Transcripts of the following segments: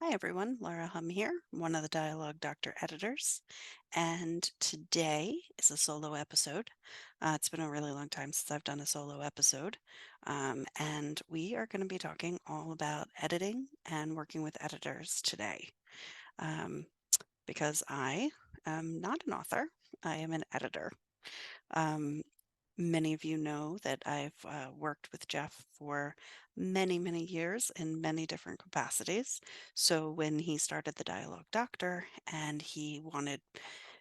Hi everyone, Laura Humm here, one of the Dialogue Doctor editors, and today is a solo episode. It's been a really long time since I've done a solo episode, and we are going to be talking all about editing and working with editors today. Um, because I am not an author, I am an editor. Um, Many of you know that I've worked with Jeff for many, many years in many different capacities. So when he started the Dialogue Doctor and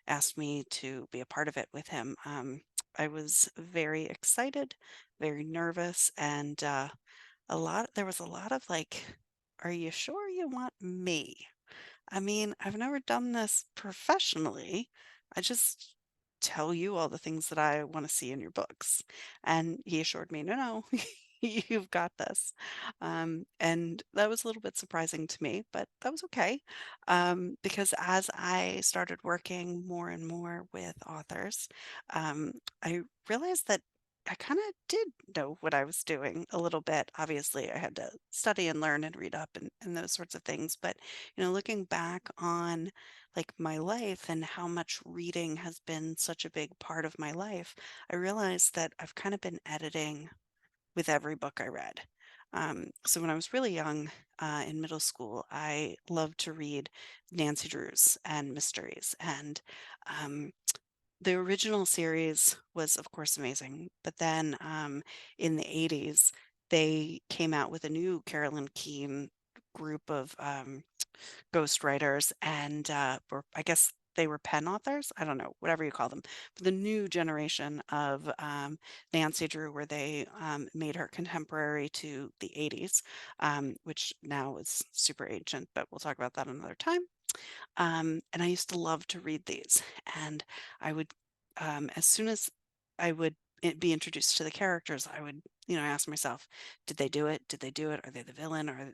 asked me to be a part of it with him, I was very excited, very nervous, and there was a lot of like, are you sure you want me? I mean, I've never done this professionally. I just tell you all the things that I want to see in your books. And he assured me, no, no, you've got this. And that was a little bit surprising to me, but that was okay. Because as I started working more and more with authors, I realized that I kind of did know what I was doing a little bit. Obviously, I had to study and learn and read up and those sorts of things. But looking back on like my life and how much reading has been such a big part of my life, I realized that I've kind of been editing with every book I read. So when I was really young, in middle school, I loved to read Nancy Drews and mysteries. And um, the original series was, of course, amazing. But then in the 80s, they came out with a new Carolyn Keene group of ghostwriters and or I guess they were pen authors. I don't know, whatever you call them. But the new generation of Nancy Drew, where they made her contemporary to the 80s, which now is super ancient, but we'll talk about that another time. And I used to love to read these. And I would, as soon as I would be introduced to the characters, I would, ask myself, did they do it? Did they do it? Are they the villain? Or,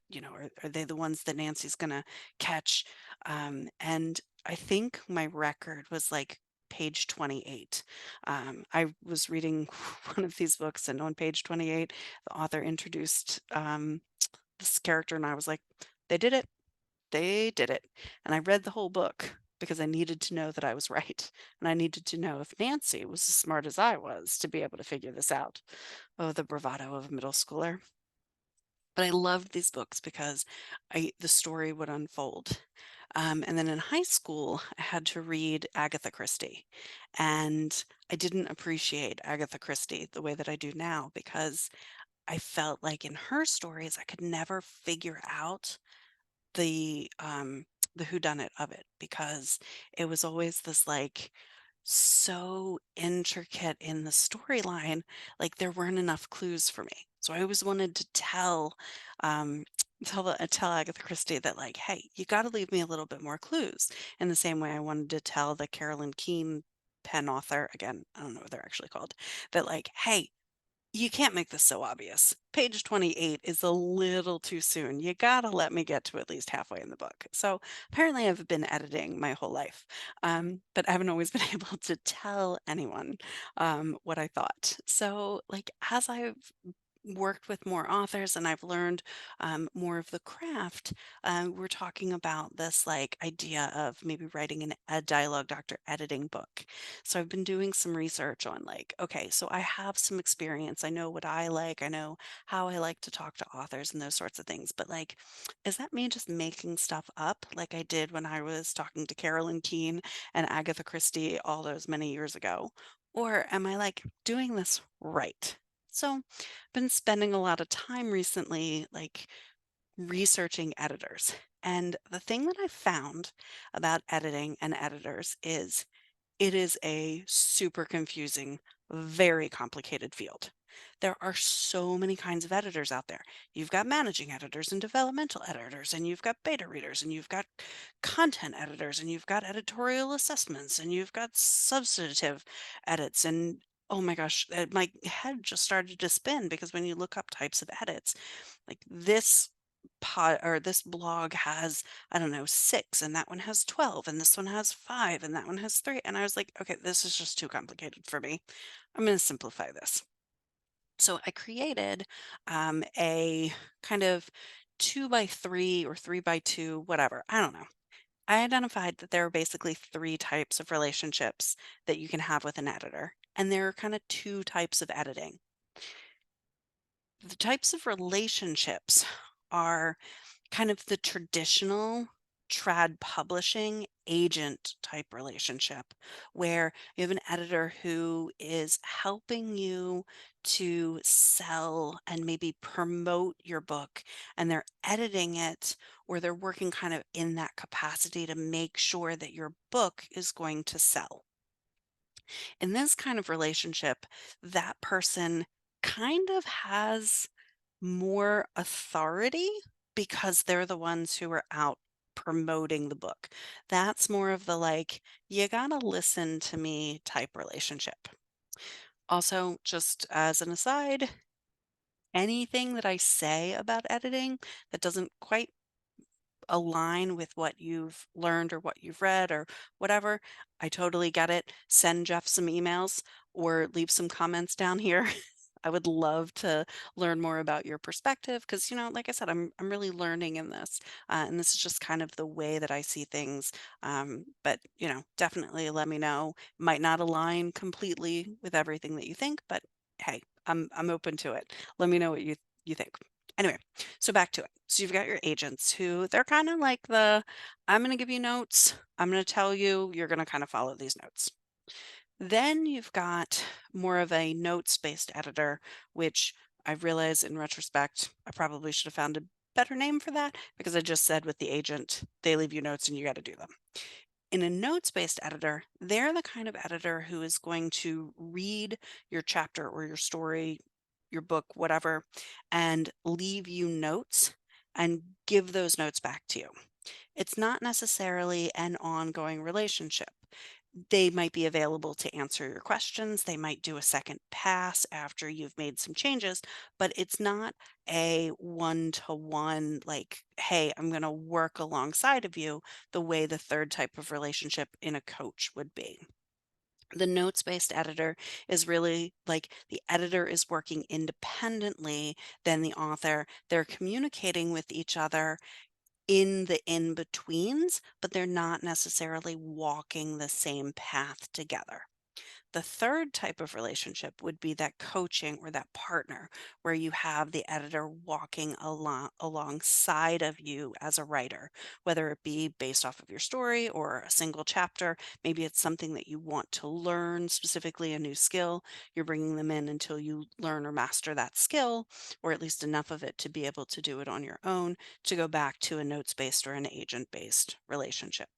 are they the ones that Nancy's gonna catch? And I think my record was like page 28. I was reading one of these books, and on page 28, the author introduced this character, and I was like, they did it. They did it. And I read the whole book because I needed to know that I was right. And I needed to know if Nancy was as smart as I was to be able to figure this out. Oh, the bravado of a middle schooler. But I loved these books because the story would unfold. And then in high school, I had to read Agatha Christie. And I didn't appreciate Agatha Christie the way that I do now because I felt like in her stories, I could never figure out the um the whodunit of it because it was always this like so intricate in the storyline, like there weren't enough clues for me. So I always wanted to um tell Agatha Christie that like, hey, you got to leave me a little bit more clues. In the same way I wanted to tell the Carolyn Keene pen author, again, I don't know what they're actually called, that like, hey, you can't make this so obvious. Page 28 is a little too soon. You gotta let me get to at least halfway in the book. So apparently, I've been editing my whole life, but I haven't always been able to tell anyone what I thought. So, like, as I've worked with more authors and I've learned more of the craft, we're talking about this like idea of maybe writing a dialogue doctor editing book. So I've been doing some research on like, okay, so I have some experience. I know what I like. I know how I like to talk to authors and those sorts of things. But like, is that me just making stuff up like I did when I was talking to Carolyn Keene and Agatha Christie all those many years ago? Or am I like doing this right? So, been spending a lot of time recently, like researching editors. And the thing that I found about editing and editors is it is a super confusing, very complicated field. There are so many kinds of editors out there. You've got managing editors and developmental editors, and you've got beta readers, and you've got content editors, and you've got editorial assessments, and you've got substantive edits. And oh my gosh, my head just started to spin because when you look up types of edits, like this blog has, I don't know, 6 and that one has 12 and this one has 5 and that one has 3. And I was like, okay, this is just too complicated for me. I'm going to simplify this. So I created a kind of 2 by 3 or 3 by 2, whatever, I don't know. I identified that there are basically 3 types of relationships that you can have with an editor, and there are kind of 2 types of editing. The types of relationships are kind of the traditional trad publishing agent type relationship where you have an editor who is helping you to sell and maybe promote your book, and they're editing it, or they're working kind of in that capacity to make sure that your book is going to sell. In this kind of relationship, that person kind of has more authority because they're the ones who are out promoting the book. That's more of the like, you gotta listen to me type relationship. Also, just as an aside, anything that I say about editing that doesn't quite align with what you've learned or what you've read or whatever, I totally get it. Send Jeff some emails or leave some comments down here. I would love to learn more about your perspective because, like I said, I'm really learning in this, and this is just kind of the way that I see things. But definitely let me know. Might not align completely with everything that you think, but hey, I'm open to it. Let me know what you think. Anyway, so back to it. So you've got your agents who they're kind of like I'm going to give you notes. I'm going to tell you, you're going to kind of follow these notes. Then you've got more of a notes-based editor, which I realize in retrospect, I probably should have found a better name for that because I just said with the agent, they leave you notes and you got to do them. In a notes-based editor, they're the kind of editor who is going to read your chapter or your story, your book, whatever, and leave you notes and give those notes back to you. It's not necessarily an ongoing relationship. They might be available to answer your questions. They might do a second pass after you've made some changes, but it's not a one to one, like, hey, I'm going to work alongside of you the way the third type of relationship in a coach would be. The notes based editor is really like the editor is working independently than the author. They're communicating with each other in the in betweens, but they're not necessarily walking the same path together. The third type of relationship would be that coaching or that partner where you have the editor walking alongside of you as a writer, whether it be based off of your story or a single chapter. Maybe it's something that you want to learn, specifically a new skill. You're bringing them in until you learn or master that skill, or at least enough of it to be able to do it on your own, to go back to a notes based or an agent based relationship.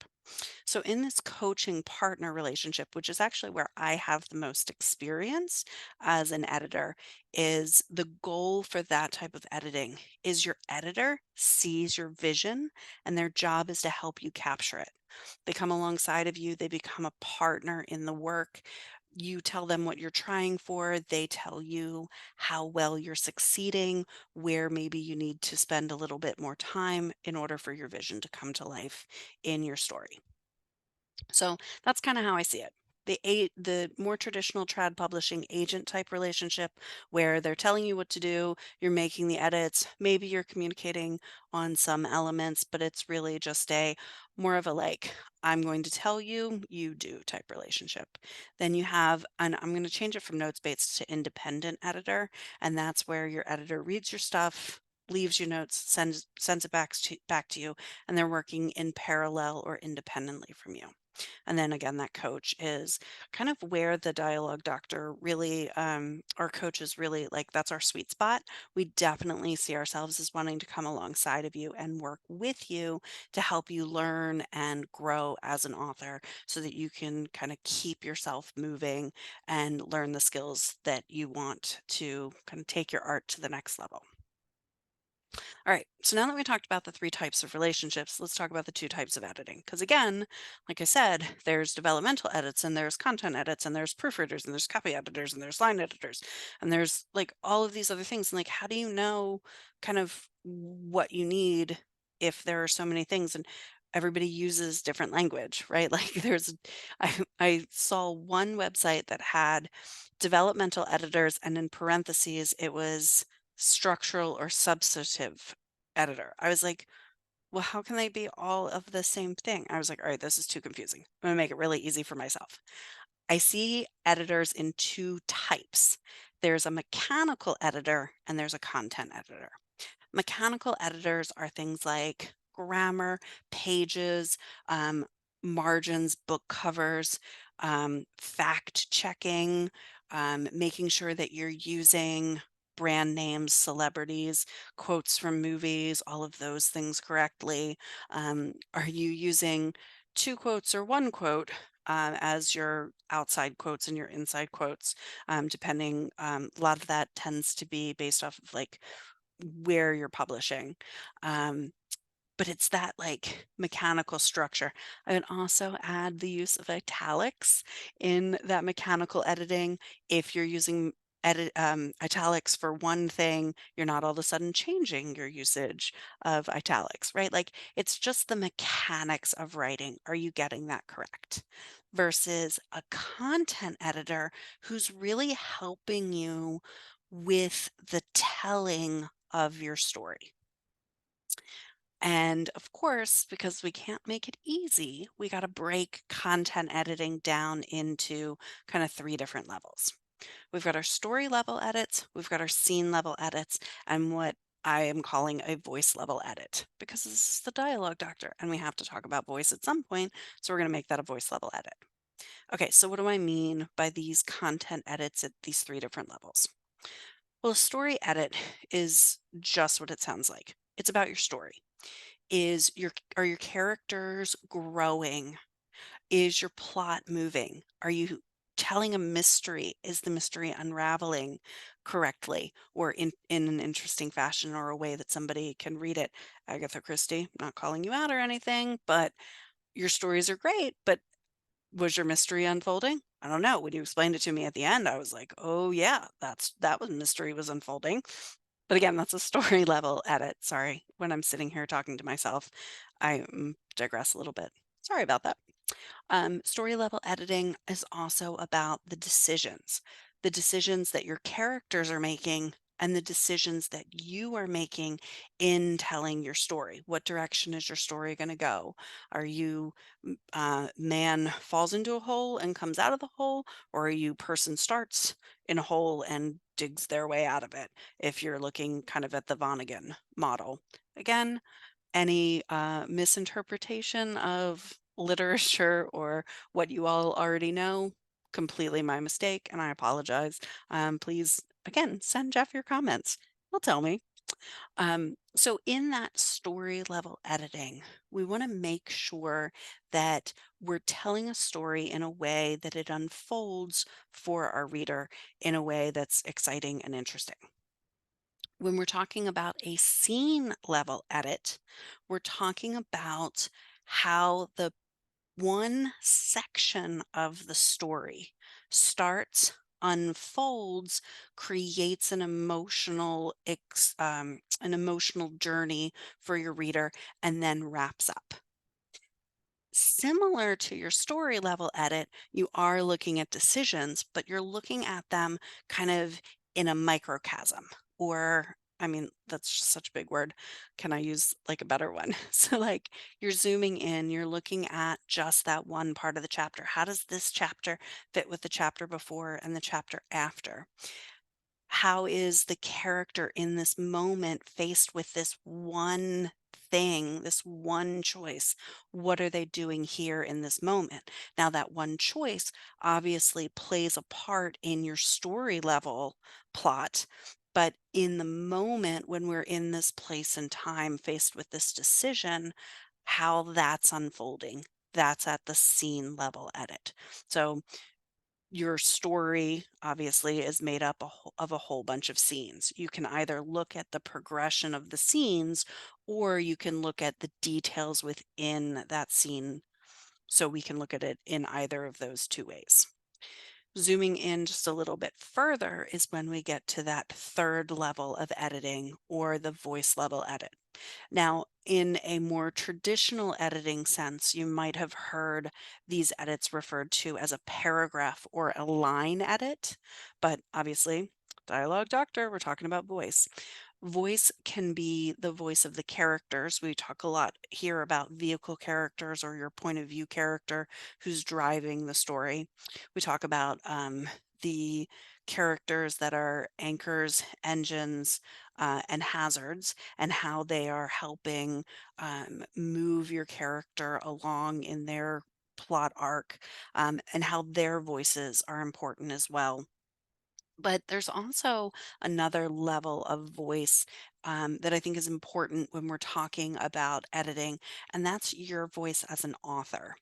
So, in this coaching partner relationship, which is actually where I have the most experience as an editor, is the goal for that type of editing is your editor sees your vision and their job is to help you capture it. They come alongside of you, they become a partner in the work. You tell them what you're trying for, they tell you how well you're succeeding, where maybe you need to spend a little bit more time in order for your vision to come to life in your story. So that's kind of how I see it. The more traditional trad publishing agent type relationship where they're telling you what to do, you're making the edits, maybe you're communicating on some elements, but it's really just a more of a like, I'm going to tell you, you do type relationship. Then you have, and I'm going to change it from notes based to independent editor, and that's where your editor reads your stuff, leaves you notes, sends it back to you, and they're working in parallel or independently from you. And then again, that coach is kind of where the dialogue doctor really, our coach is really like, that's our sweet spot. We definitely see ourselves as wanting to come alongside of you and work with you to help you learn and grow as an author so that you can kind of keep yourself moving and learn the skills that you want to kind of take your art to the next level. All right. So now that we talked about the 3 types of relationships, let's talk about the 2 types of editing. Because again, like I said, there's developmental edits and there's content edits and there's proofreaders and there's copy editors and there's line editors and there's like all of these other things. And like, how do you know kind of what you need if there are so many things and everybody uses different language, right? Like I saw one website that had developmental editors and in parentheses it was structural or substantive editor. I was like, well, how can they be all of the same thing? I was like, all right, this is too confusing. I'm gonna make it really easy for myself. I see editors in two types. There's a mechanical editor and there's a content editor. Mechanical editors are things like grammar, pages, um, margins, book covers, fact checking, making sure that you're using brand names, celebrities, quotes from movies, all of those things correctly. Are you using two quotes or one quote? As your outside quotes and your inside quotes, depending, a lot of that tends to be based off of like where you're publishing. Um, but it's that like mechanical structure. I would also add the use of italics in that mechanical editing. If you're using italics for one thing, you're not all of a sudden changing your usage of italics, right? Like it's just the mechanics of writing. Are you getting that correct? Versus a content editor who's really helping you with the telling of your story. And of course, because we can't make it easy, we got to break content editing down into kind of three different levels. We've got our story level edits, we've got our scene level edits, and what I am calling a voice level edit because this is the dialogue doctor and we have to talk about voice at some point. So we're going to make that a voice level edit. Okay, so what do I mean by these content edits at these three different levels? Well, a story edit is just what it sounds like. It's about your story. Are your characters growing? Is your plot moving? Are you telling a mystery? Is the mystery unraveling correctly or in an interesting fashion or a way that somebody can read it? Agatha Christie, not calling you out or anything, but your stories are great, but was your mystery unfolding? I don't know. When you explained it to me at the end, I was like, "Oh yeah, that was mystery was unfolding." But again, that's a story level edit. Sorry. When I'm sitting here talking to myself, I digress a little bit. Sorry about that. Story level editing is also about the decisions that your characters are making and the decisions that you are making in telling your story. What direction is your story going to go? Are you man falls into a hole and comes out of the hole, or are you person starts in a hole and digs their way out of it? If you're looking kind of at the Vonnegut model. Again, any misinterpretation of literature or what you all already know, completely my mistake, and I apologize. Please, again, send Jeff your comments. He'll tell me. So, in that story level editing, we want to make sure that we're telling a story in a way that it unfolds for our reader in a way that's exciting and interesting. When we're talking about a scene level edit, we're talking about how the one section of the story starts, unfolds, creates an emotional journey for your reader, and then wraps up. Similar to your story level edit, you are looking at decisions, but you're looking at them kind of in a microcosm. Or, I mean, that's just such a big word. Can I use like a better one? So, like, you're zooming in, you're looking at just that one part of the chapter. How does this chapter fit with the chapter before and the chapter after? How is the character in this moment faced with this one thing, this one choice? What are they doing here in this moment? Now, that one choice obviously plays a part in your story level plot. But in the moment when we're in this place and time faced with this decision, how that's unfolding, that's at the scene level edit. So your story obviously is made up of a whole bunch of scenes. You can either look at the progression of the scenes or you can look at the details within that scene. So we can look at it in either of those two ways. Zooming in just a little bit further is when we get to that third level of editing or the voice level edit. Now, in a more traditional editing sense, you might have heard these edits referred to as a paragraph or a line edit, but obviously, dialogue doctor, we're talking about voice. Voice can be the voice of the characters. We talk a lot here about vehicle characters or your point of view character who's driving the story. We talk about the characters that are anchors, engines, and hazards, and how they are helping move your character along in their plot arc, and how their voices are important as well. But there's also another level of voice that I think is important when we're talking about editing, and that's your voice as an author.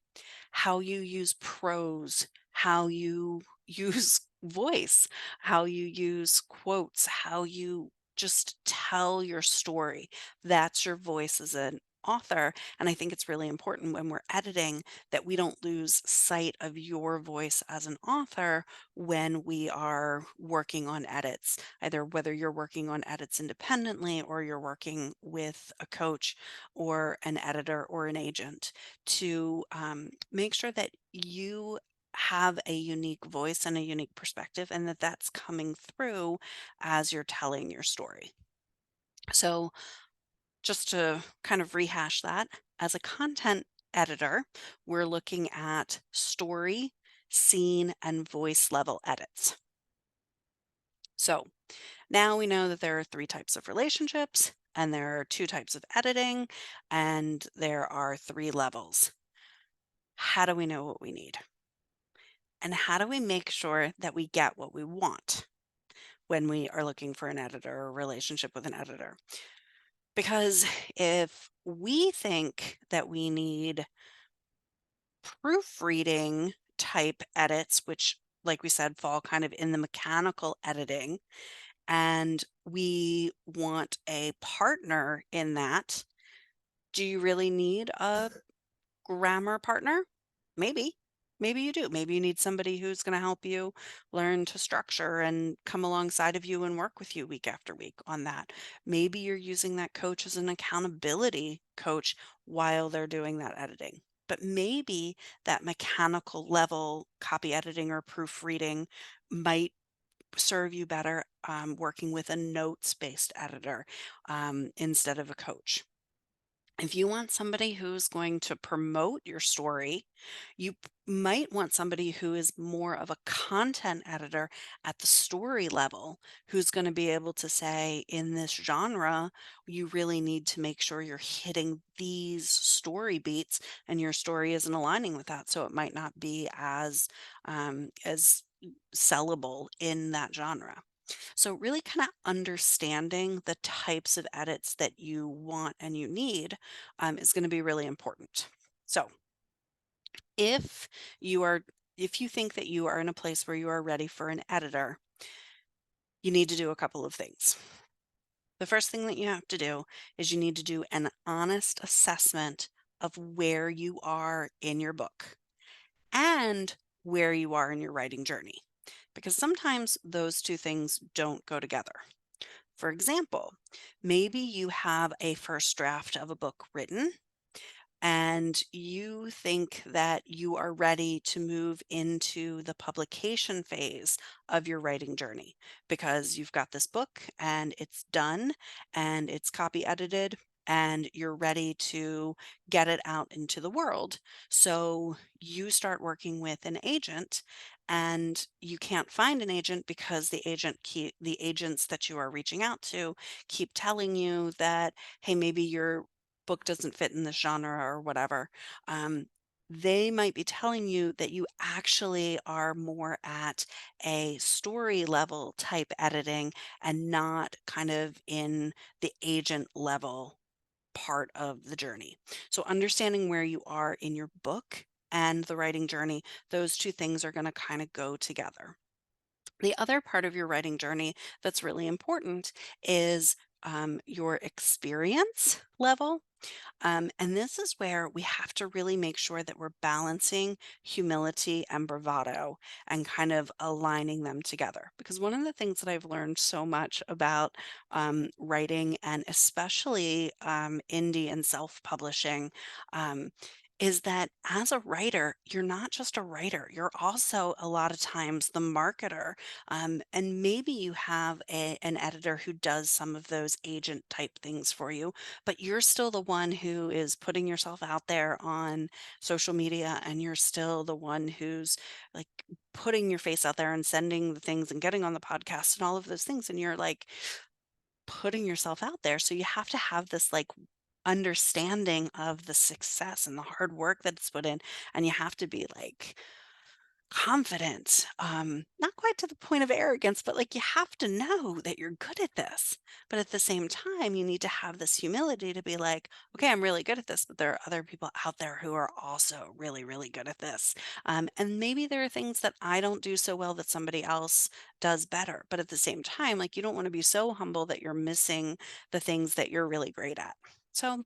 How you use prose, how you use voice, how you use quotes, how you just tell your story. That's your voice as an author. And I think it's really important when we're editing that we don't lose sight of your voice as an author when we are working on edits, either whether you're working on edits independently or you're working with a coach or an editor or an agent to make sure that you have a unique voice and a unique perspective and that that's coming through as you're telling your story. So, just to kind of rehash that, as a content editor, we're looking at story, scene, and voice level edits. So, now we know that there are three types of relationships, and there are two types of editing, and there are three levels. How do we know what we need? And how do we make sure that we get what we want when we are looking for an editor or a relationship with an editor? Because if we think that we need proofreading type edits, which, like we said, fall kind of in the mechanical editing, and we want a partner in that, do you really need a grammar partner? Maybe. Maybe you do. Maybe you need somebody who's going to help you learn to structure and come alongside of you and work with you week after week on that. Maybe you're using that coach as an accountability coach while they're doing that editing. But maybe that mechanical level copy editing or proofreading might serve you better working with a notes based editor instead of a coach. If you want somebody who's going to promote your story, might want somebody who is more of a content editor at the story level, who's going to be able to say, in this genre, you really need to make sure you're hitting these story beats and your story isn't aligning with that. So it might not be as sellable in that genre. So, really kind of understanding the types of edits that you want and you need is going to be really important. So, if you are if you think that you are in a place where you are ready for an editor, you need to do a couple of things. The first thing that you have to do is you need to do an honest assessment of where you are in your book and where you are in your writing journey, because sometimes those two things don't go together. For example, maybe you have a first draft of a book written and you think that you are ready to move into the publication phase of your writing journey because you've got this book and it's done and it's copy edited and you're ready to get it out into the world. So you start working with an agent and you can't find an agent because the agents that you are reaching out to keep telling you that, hey, maybe your book doesn't fit in this genre or whatever. Um, they might be telling you that you actually are more at a story level type editing and not kind of in the agent level part of the journey. So, understanding where you are in your book and the writing journey, those two things are going to kind of go together. The other part of your writing journey that's really important is your experience level, and this is where we have to really make sure that we're balancing humility and bravado and kind of aligning them together. Because one of the things that I've learned so much about writing and especially indie and self publishing is that as a writer, you're not just a writer, you're also a lot of times the marketer. And maybe you have an editor who does some of those agent type things for you, but you're still the one who is putting yourself out there on social media, and you're still the one who's like putting your face out there and sending the things and getting on the podcast and all of those things. And you're like, putting yourself out there. So you have to have this like understanding of the success and the hard work that's put in. And you have to be like confident, not quite to the point of arrogance, but like you have to know that you're good at this. But at the same time, you need to have this humility to be like, okay, I'm really good at this, but there are other people out there who are also really, really good at this. And maybe there are things that I don't do so well that somebody else does better. But at the same time, like you don't want to be so humble that you're missing the things that you're really great at. So,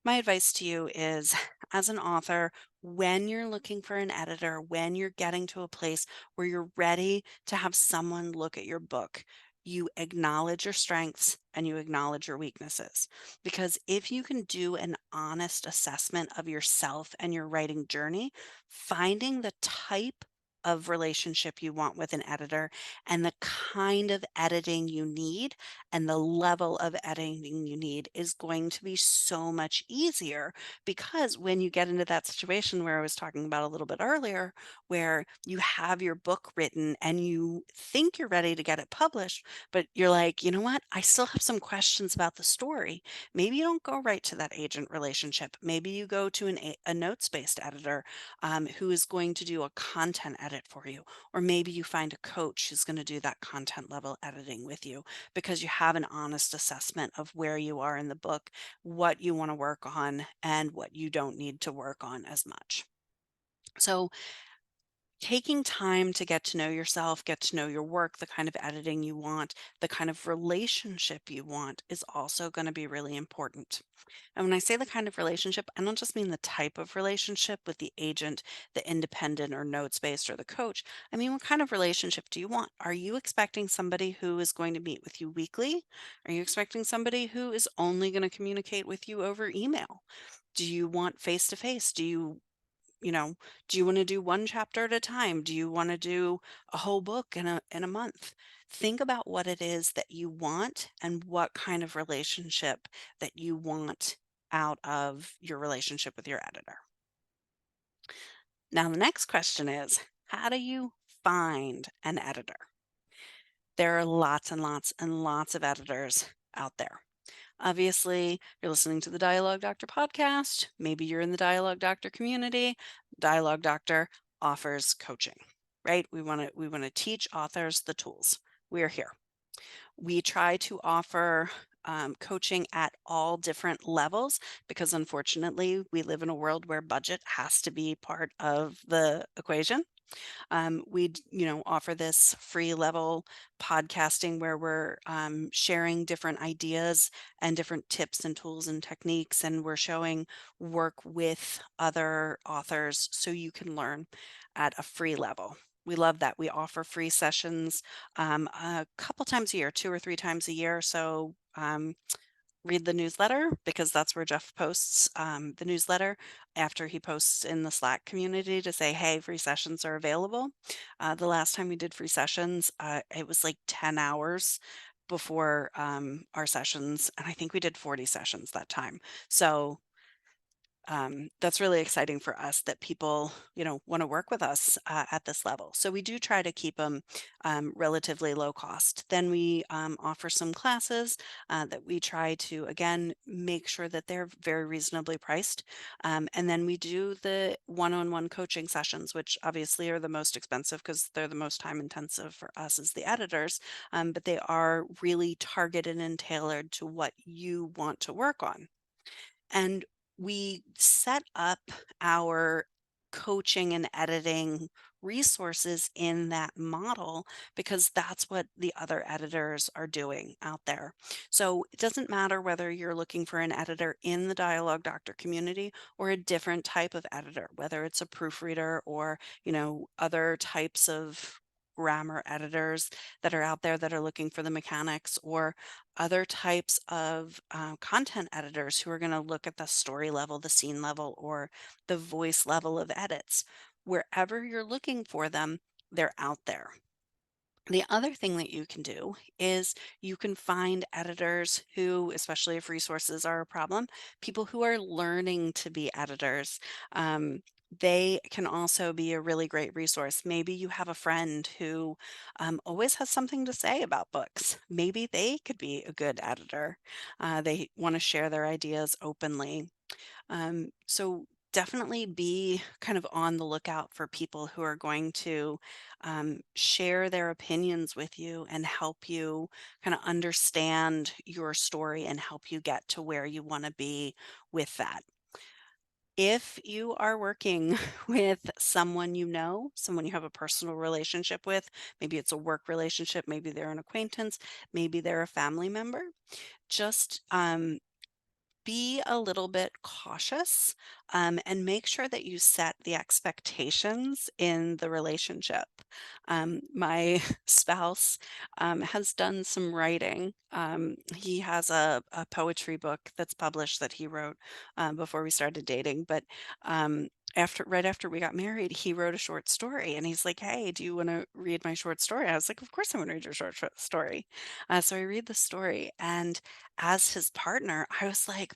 my advice to you is as an author, when you're looking for an editor, when you're getting to a place where you're ready to have someone look at your book, you acknowledge your strengths and you acknowledge your weaknesses. Because if you can do an honest assessment of yourself and your writing journey, finding the type of relationship you want with an editor and the kind of editing you need and the level of editing you need is going to be so much easier, because when you get into that situation where I was talking about a little bit earlier, where you have your book written and you think you're ready to get it published, but you're like, you know what? I still have some questions about the story. Maybe you don't go right to that agent relationship. Maybe you go to a notes based editor who is going to do a content edit for you. Or maybe you find a coach who's going to do that content level editing with you because you have an honest assessment of where you are in the book, what you want to work on, and what you don't need to work on as much. So, taking time to get to know yourself, get to know your work, the kind of editing you want, the kind of relationship you want is also going to be really important. And when I say the kind of relationship, I don't just mean the type of relationship with the agent, the independent or notes based or the coach. I mean, what kind of relationship do you want? Are you expecting somebody who is going to meet with you weekly? Are you expecting somebody who is only going to communicate with you over email? Do you want face to face? You know, do you want to do one chapter at a time? Do you want to do a whole book in a month? Think about what it is that you want and what kind of relationship that you want out of your relationship with your editor. Now, the next question is, how do you find an editor? There are lots and lots and lots of editors out there. Obviously, you're listening to the Dialogue Doctor podcast. Maybe you're in the Dialogue Doctor community. Dialogue Doctor offers coaching, right? We want to teach authors the tools. We're here. We try to offer coaching at all different levels because unfortunately we live in a world where budget has to be part of the equation. Offer this free level podcasting where we're sharing different ideas and different tips and tools and techniques, and we're showing work with other authors so you can learn at a free level. We love that. We offer free sessions a couple times a year, 2 or 3 times a year. So read the newsletter because that's where Jeff posts the newsletter after he posts in the Slack community to say, hey, free sessions are available. The last time we did free sessions, it was like 10 hours before our sessions. And I think we did 40 sessions that time. So that's really exciting for us that people, want to work with us at this level. So we do try to keep them relatively low cost. Then we offer some classes that we try to, again, make sure that they're very reasonably priced. And then we do the one-on-one coaching sessions, which obviously are the most expensive because they're the most time intensive for us as the editors. But they are really targeted and tailored to what you want to work on. And we set up our coaching and editing resources in that model because that's what the other editors are doing out there. So it doesn't matter whether you're looking for an editor in the Dialogue Doctor community or a different type of editor, whether it's a proofreader or, other types of grammar editors that are out there that are looking for the mechanics, or other types of content editors who are going to look at the story level, the scene level, or the voice level of edits. Wherever you're looking for them, they're out there. The other thing that you can do is you can find editors who, especially if resources are a problem, people who are learning to be editors. They can also be a really great resource. Maybe you have a friend who always has something to say about books. Maybe they could be a good editor. They want to share their ideas openly. So definitely be kind of on the lookout for people who are going to share their opinions with you and help you kind of understand your story and help you get to where you want to be with that. If you are working with someone you know, someone you have a personal relationship with, maybe it's a work relationship, maybe they're an acquaintance, maybe they're a family member, just be a little bit cautious, and make sure that you set the expectations in the relationship. My spouse has done some writing. He has a poetry book that's published that he wrote before we started dating, but right after we got married, he wrote a short story, and he's like, "Hey, do you want to read my short story?" I was like, "Of course, I want to read your short story." So I read the story, and as his partner, I was like,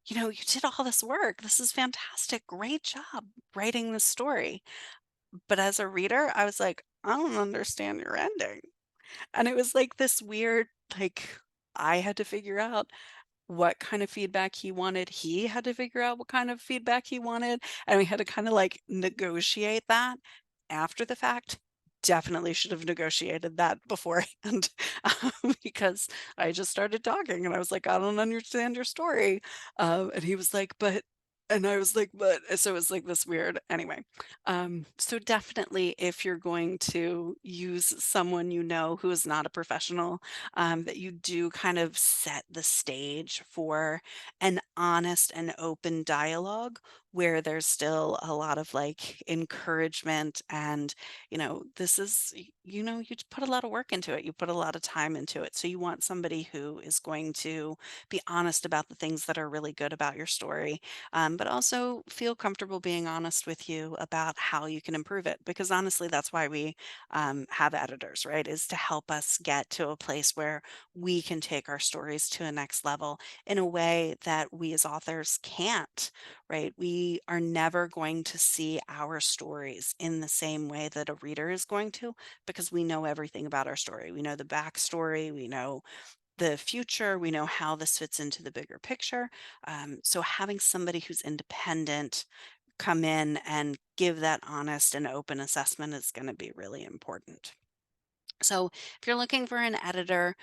You know, you did all this work. This is fantastic. Great job writing this story." But as a reader, I was like, "I don't understand your ending." And it was like this weird, like, I had to figure out what kind of feedback he wanted. He had to figure out what kind of feedback he wanted, and we had to kinda, like, negotiate that after the fact. Definitely should have negotiated that beforehand, because I just started talking, and I was like, "I don't understand your story." And he was like, "But," and I was like, "But," so it was like this weird anyway. So definitely if you're going to use someone you know who is not a professional, that you do kind of set the stage for an honest and open dialogue where there's still a lot of like encouragement and this is you put a lot of work into it, you put a lot of time into it, so you want somebody who is going to be honest about the things that are really good about your story, but also feel comfortable being honest with you about how you can improve it. Because honestly, that's why we have editors, right? Is to help us get to a place where we can take our stories to a next level in a way that we as authors can't, right? We are never going to see our stories in the same way that a reader is going to because we know everything about our story. We know the backstory, we know the future, we know how this fits into the bigger picture. So having somebody who's independent come in and give that honest and open assessment is going to be really important. So if you're looking for an editor,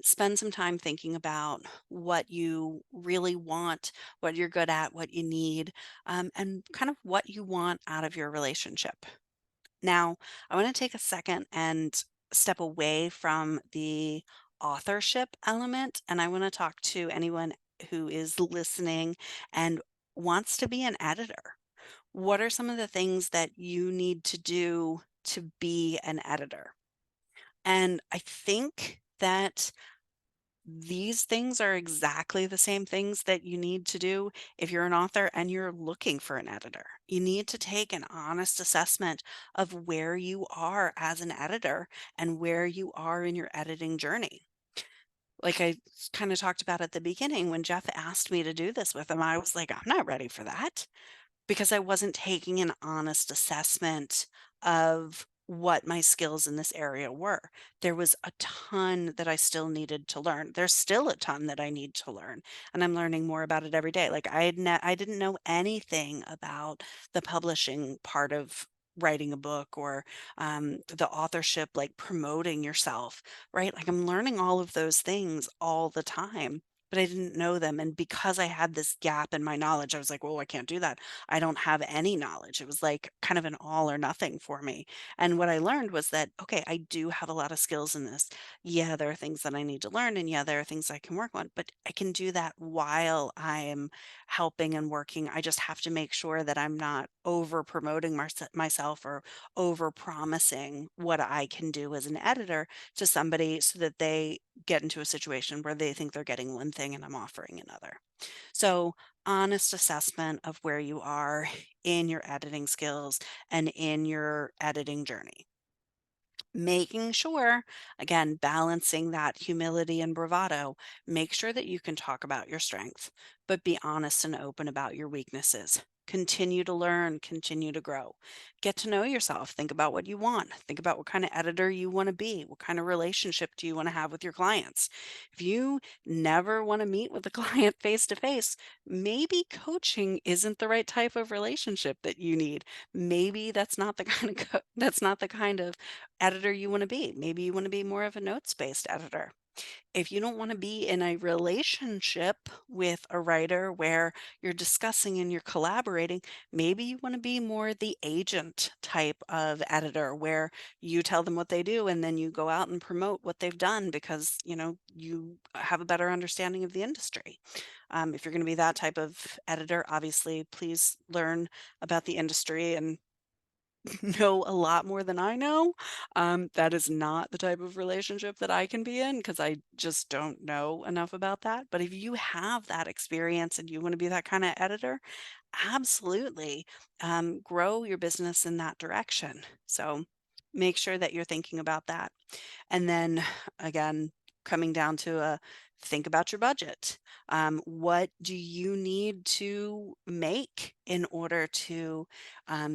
spend some time thinking about what you really want, what you're good at, what you need, and kind of what you want out of your relationship. Now, I want to take a second and step away from the authorship element, and I want to talk to anyone who is listening and wants to be an editor. What are some of the things that you need to do to be an editor? And I think that these things are exactly the same things that you need to do if you're an author and you're looking for an editor. You need to take an honest assessment of where you are as an editor and where you are in your editing journey. Like I kind of talked about at the beginning, when Jeff asked me to do this with him, I was like, I'm not ready for that because I wasn't taking an honest assessment of what my skills in this area were. There was a ton that I still needed to learn. There's still a ton that I need to learn, and I'm learning more about it every day. Like I didn't know anything about the publishing part of writing a book or the authorship, like promoting yourself, right? Like I'm learning all of those things all the time. but I didn't know them. And because I had this gap in my knowledge, I was like, "Oh, I can't do that. I don't have any knowledge." It was like kind of an all or nothing for me. And what I learned was that, okay, I do have a lot of skills in this. Yeah, there are things that I need to learn, and yeah, there are things I can work on, but I can do that while I'm helping and working. I just have to make sure that I'm not over promoting myself or over promising what I can do as an editor to somebody so that they get into a situation where they think they're getting one thing and I'm offering another. So, honest assessment of where you are in your editing skills and in your editing journey. Making sure, again, balancing that humility and bravado, make sure that you can talk about your strengths, but be honest and open about your weaknesses. Continue to learn, continue to grow. Get to know yourself. Think about what you want. Think about what kind of editor you want to be. What kind of relationship do you want to have with your clients? If you never want to meet with a client face to face, maybe coaching isn't the right type of relationship that you need. Maybe that's not the kind of that's not the kind of editor you want to be. Maybe you want to be more of a notes-based editor. If you don't want to be in a relationship with a writer where you're discussing and you're collaborating, maybe you want to be more the agent type of editor where you tell them what they do and then you go out and promote what they've done because, you have a better understanding of the industry. If you're going to be that type of editor, obviously, please learn about the industry and know a lot more than I know. That is not the type of relationship that I can be in because I just don't know enough about that. But if you have that experience and you want to be that kind of editor, absolutely grow your business in that direction. So make sure that you're thinking about that. And then again, coming down to a think about your budget. What do you need to make in order to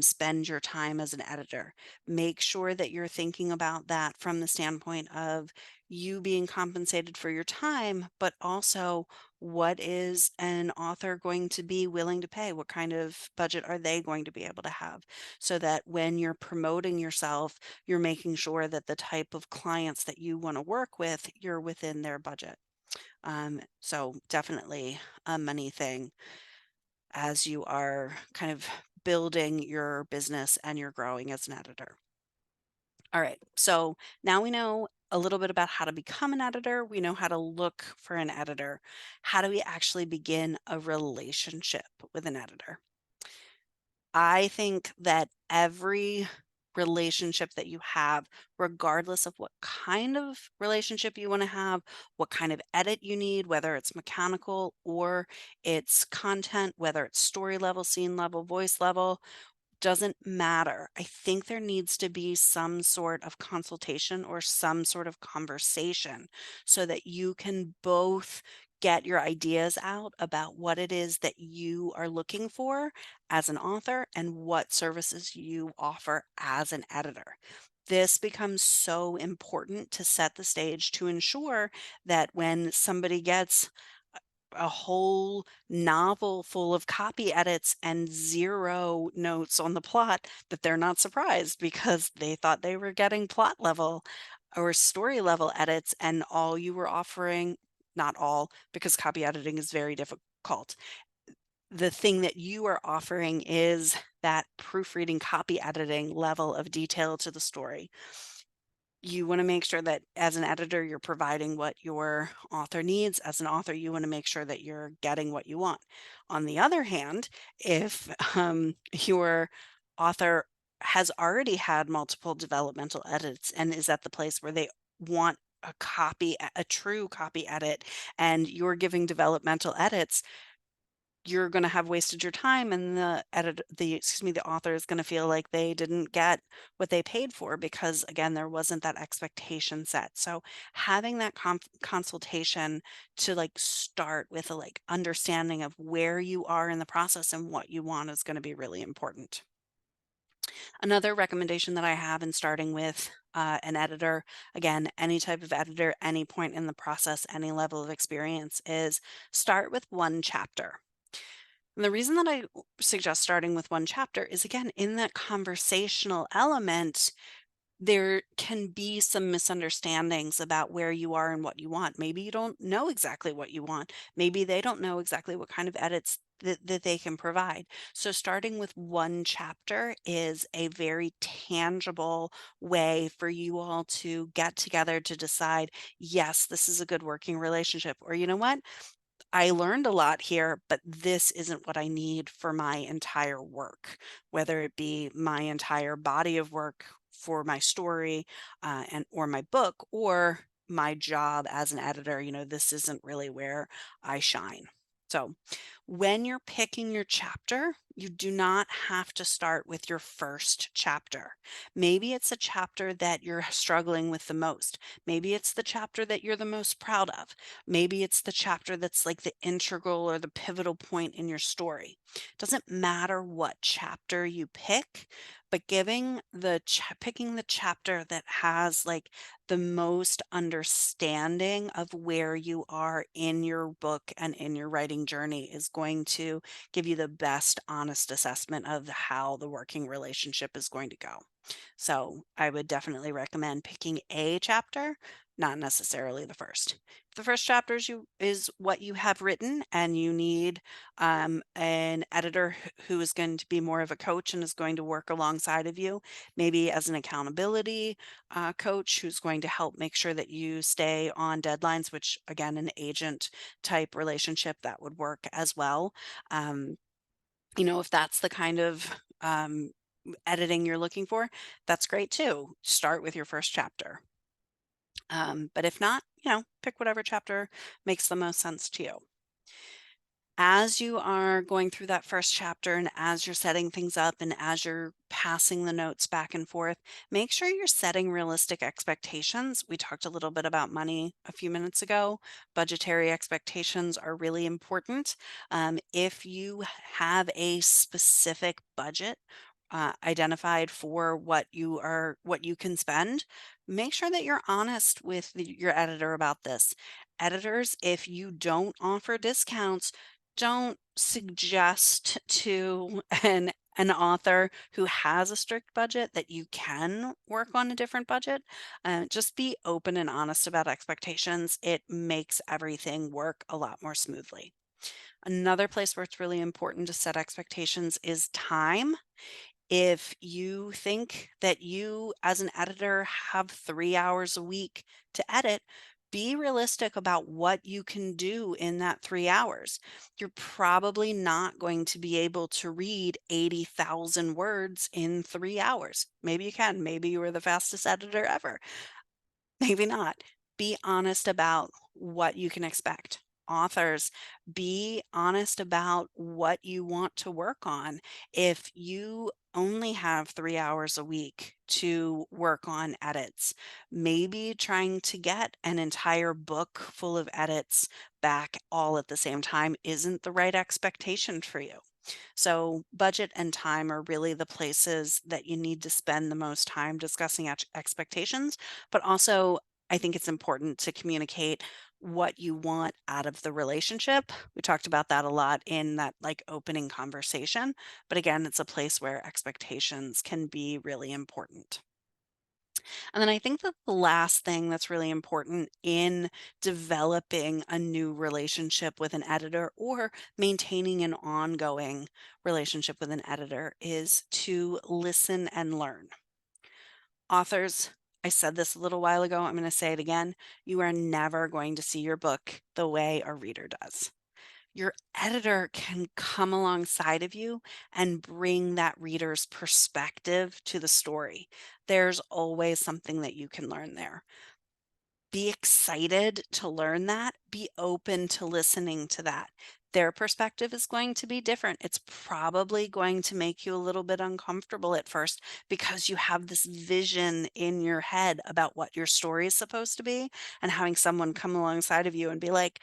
spend your time as an editor? Make sure that you're thinking about that from the standpoint of you being compensated for your time, but also what is an author going to be willing to pay? What kind of budget are they going to be able to have? So that when you're promoting yourself, you're making sure that the type of clients that you want to work with, you're within their budget. So definitely a money thing as you are kind of building your business and you're growing as an editor. All right. So now we know a little bit about how to become an editor. We know how to look for an editor. How do we actually begin a relationship with an editor? I think that every relationship that you have, regardless of what kind of relationship you want to have, what kind of edit you need, whether it's mechanical or it's content, whether it's story level, scene level, voice level, doesn't matter. I think there needs to be some sort of consultation or some sort of conversation so that you can both get your ideas out about what it is that you are looking for as an author and what services you offer as an editor. This becomes so important to set the stage to ensure that when somebody gets a whole novel full of copy edits and 0 notes on the plot, that they're not surprised because they thought they were getting plot level or story level edits, and all you were offering, not all, because copy editing is very difficult. The thing that you are offering is that proofreading, copy editing level of detail to the story. You wanna make sure that as an editor, you're providing what your author needs. As an author, you wanna make sure that you're getting what you want. On the other hand, if, your author has already had multiple developmental edits and is at the place where they want a true copy edit, and you're giving developmental edits, you're gonna have wasted your time and the author is gonna feel like they didn't get what they paid for because, again, there wasn't that expectation set. So, having that consultation to, like, start with a, like, understanding of where you are in the process and what you want is gonna be really important. Another recommendation that I have in starting with, an editor, again, any type of editor, any point in the process, any level of experience, is start with 1 chapter. And the reason that I suggest starting with 1 chapter is, again, in that conversational element, there can be some misunderstandings about where you are and what you want. Maybe you don't know exactly what you want. Maybe they don't know exactly what kind of edits that they can provide. So, starting with one chapter is a very tangible way for you all to get together to decide, yes, this is a good working relationship. Or, you know what? I learned a lot here, but this isn't what I need for my entire work, whether it be my entire body of work for my story and or my book or my job as an editor. This isn't really where I shine. So, when you're picking your chapter, you do not have to start with your first chapter. Maybe it's a chapter that you're struggling with the most. Maybe it's the chapter that you're the most proud of. Maybe it's the chapter that's like the integral or the pivotal point in your story. Doesn't matter what chapter you pick, but picking the chapter that has like the most understanding of where you are in your book and in your writing journey is going to give you the best honest assessment of how the working relationship is going to go. So, I would definitely recommend picking a chapter, not necessarily the first. The first chapter is what you have written, and you need an editor who is going to be more of a coach and is going to work alongside of you, maybe as an accountability coach who's going to help make sure that you stay on deadlines, which again, an agent type relationship that would work as well. Um, if that's the kind of editing you're looking for, that's great too. Start with your first chapter. But if not, pick whatever chapter makes the most sense to you. As you are going through that first chapter and as you're setting things up and as you're passing the notes back and forth, make sure you're setting realistic expectations. We talked a little bit about money a few minutes ago. Budgetary expectations are really important. If you have a specific budget, identified for what you can spend, make sure that you're honest with your editor about this. Editors, if you don't offer discounts, don't suggest to an author who has a strict budget that you can work on a different budget. Just be open and honest about expectations. It makes everything work a lot more smoothly. Another place where it's really important to set expectations is time. If you think that you, as an editor, have 3 hours a week to edit, be realistic about what you can do in that 3 hours. You're probably not going to be able to read 80,000 words in 3 hours. Maybe you can. Maybe you were the fastest editor ever. Maybe not. Be honest about what you can expect. Authors, be honest about what you want to work on. If you only have 3 hours a week to work on edits, maybe trying to get an entire book full of edits back all at the same time isn't the right expectation for you. So, budget and time are really the places that you need to spend the most time discussing expectations, but also I think it's important to communicate what you want out of the relationship. We talked about that a lot in that like opening conversation, but again, it's a place where expectations can be really important. And then I think that the last thing that's really important in developing a new relationship with an editor or maintaining an ongoing relationship with an editor is to listen and learn. Authors, I said this a little while ago, I'm going to say it again. You are never going to see your book the way a reader does. Your editor can come alongside of you and bring that reader's perspective to the story. There's always something that you can learn there. Be excited to learn that. Be open to listening to that. Their perspective is going to be different. It's probably going to make you a little bit uncomfortable at first because you have this vision in your head about what your story is supposed to be, and having someone come alongside of you and be like,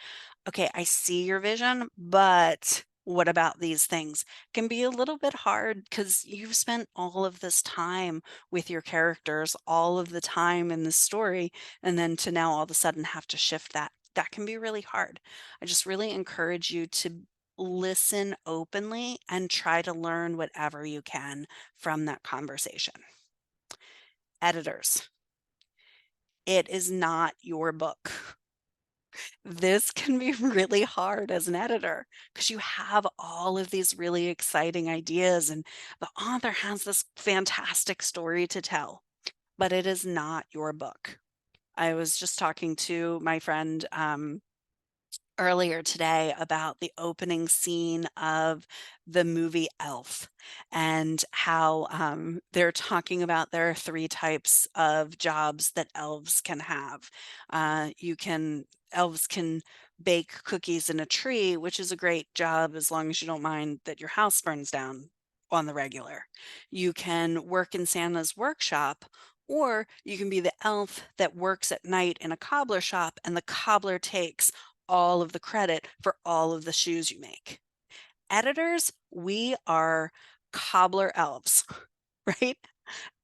okay, I see your vision, but what about these things can be a little bit hard because you've spent all of this time with your characters, all of the time in the story, and then to now all of a sudden have to shift that can be really hard. I just really encourage you to listen openly and try to learn whatever you can from that conversation. Editors, it is not your book. This can be really hard as an editor because you have all of these really exciting ideas, and the author has this fantastic story to tell, but it is not your book. I was just talking to my friend earlier today about the opening scene of the movie Elf and how they're talking about there are three types of jobs that elves can have. Elves can bake cookies in a tree, which is a great job as long as you don't mind that your house burns down on the regular. You can work in Santa's workshop, or you can be the elf that works at night in a cobbler shop, and the cobbler takes all of the credit for all of the shoes you make. Editors, we are cobbler elves, right?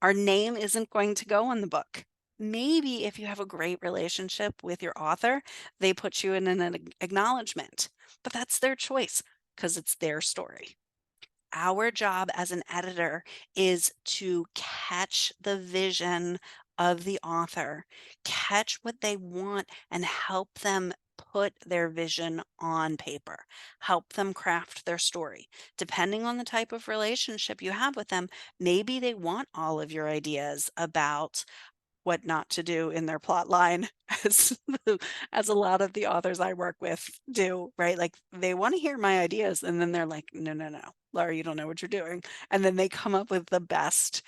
Our name isn't going to go on the book. Maybe if you have a great relationship with your author, they put you in an acknowledgement, but that's their choice because it's their story. Our job as an editor is to catch the vision of the author, catch what they want, and help them put their vision on paper, help them craft their story. Depending on the type of relationship you have with them, maybe they want all of your ideas about what not to do in their plot line as as a lot of the authors I work with do, right? Like, they wanna hear my ideas, and then they're like, "No, no, no, Laura, you don't know what you're doing." And then they come up with the best,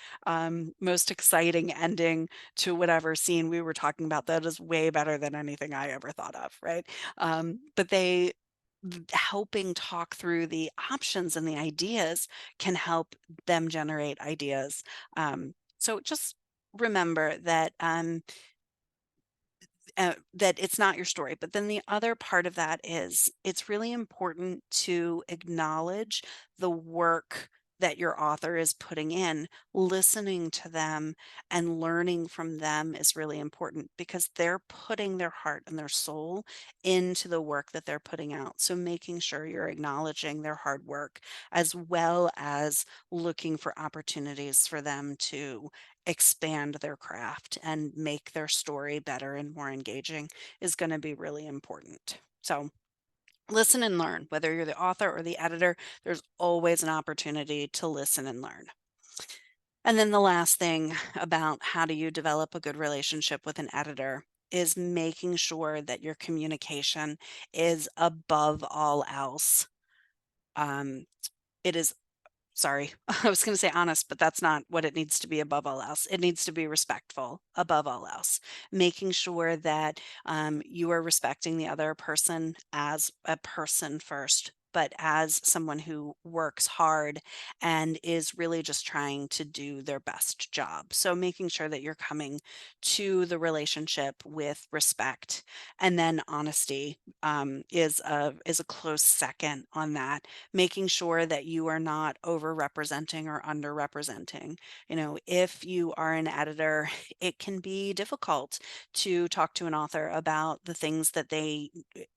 most exciting ending to whatever scene we were talking about that is way better than anything I ever thought of, right? But they helping talk through the options and the ideas can help them generate ideas. So just remember that that it's not your story. But then the other part of that is it's really important to acknowledge the work that your author is putting in. Listening to them and learning from them is really important because they're putting their heart and their soul into the work that they're putting out. So making sure you're acknowledging their hard work as well as looking for opportunities for them to expand their craft and make their story better and more engaging is going to be really important. So, listen and learn. Whether you're the author or the editor, there's always an opportunity to listen and learn. And then the last thing about how do you develop a good relationship with an editor is making sure that your communication is above all else. Um, it is Sorry, I was gonna say honest, but that's not what it needs to be above all else. It needs to be respectful above all else. Making sure that you are respecting the other person as a person first, but as someone who works hard and is really just trying to do their best job. So making sure that you're coming to the relationship with respect, and then honesty is a close second on that, making sure that you are not overrepresenting or underrepresenting. You know, if you are an editor, it can be difficult to talk to an author about the things that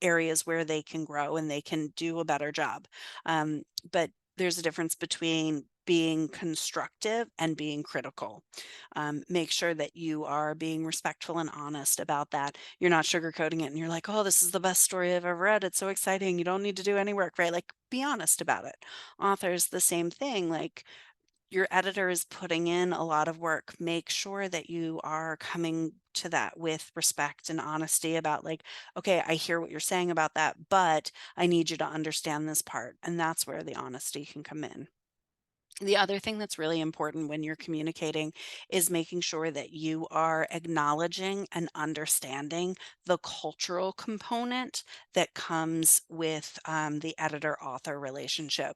areas where they can grow and they can do a better job. But there's a difference between being constructive and being critical. Make sure that you are being respectful and honest about that. You're not sugarcoating it and you're like, oh, this is the best story I've ever read. It's so exciting. You don't need to do any work, right? Like, be honest about it. Authors, the same thing. Like, your editor is putting in a lot of work. Make sure that you are coming to that with respect and honesty about, like, okay, I hear what you're saying about that, but I need you to understand this part. And that's where the honesty can come in. The other thing that's really important when you're communicating is making sure that you are acknowledging and understanding the cultural component that comes with the editor author relationship.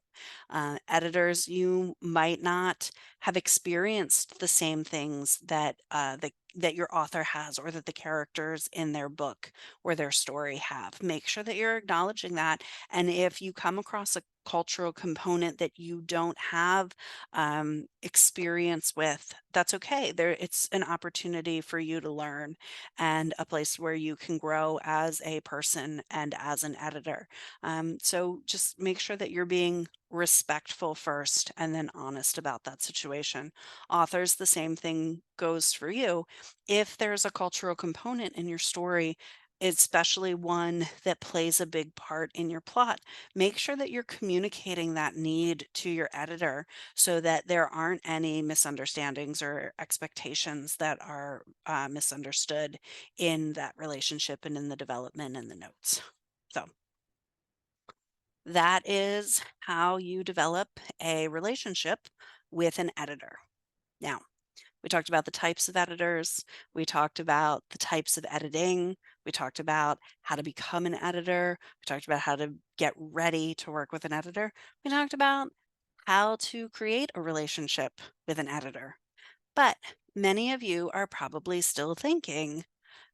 Editors, you might not have experienced the same things that your author has or that the characters in their book or their story have. Make sure that you're acknowledging that. And if you come across a cultural component that you don't have experience with, that's okay. There, it's an opportunity for you to learn and a place where you can grow as a person and as an editor. So just make sure that you're being respectful first and then honest about that situation. Authors, the same thing goes for you. If there's a cultural component in your story, especially one that plays a big part in your plot, make sure that you're communicating that need to your editor so that there aren't any misunderstandings or expectations that are misunderstood in that relationship and in the development and the notes. So that is how you develop a relationship with an editor. Now, we talked about the types of editors. We talked about the types of editing. We talked about how to become an editor. We talked about how to get ready to work with an editor. We talked about how to create a relationship with an editor. But many of you are probably still thinking,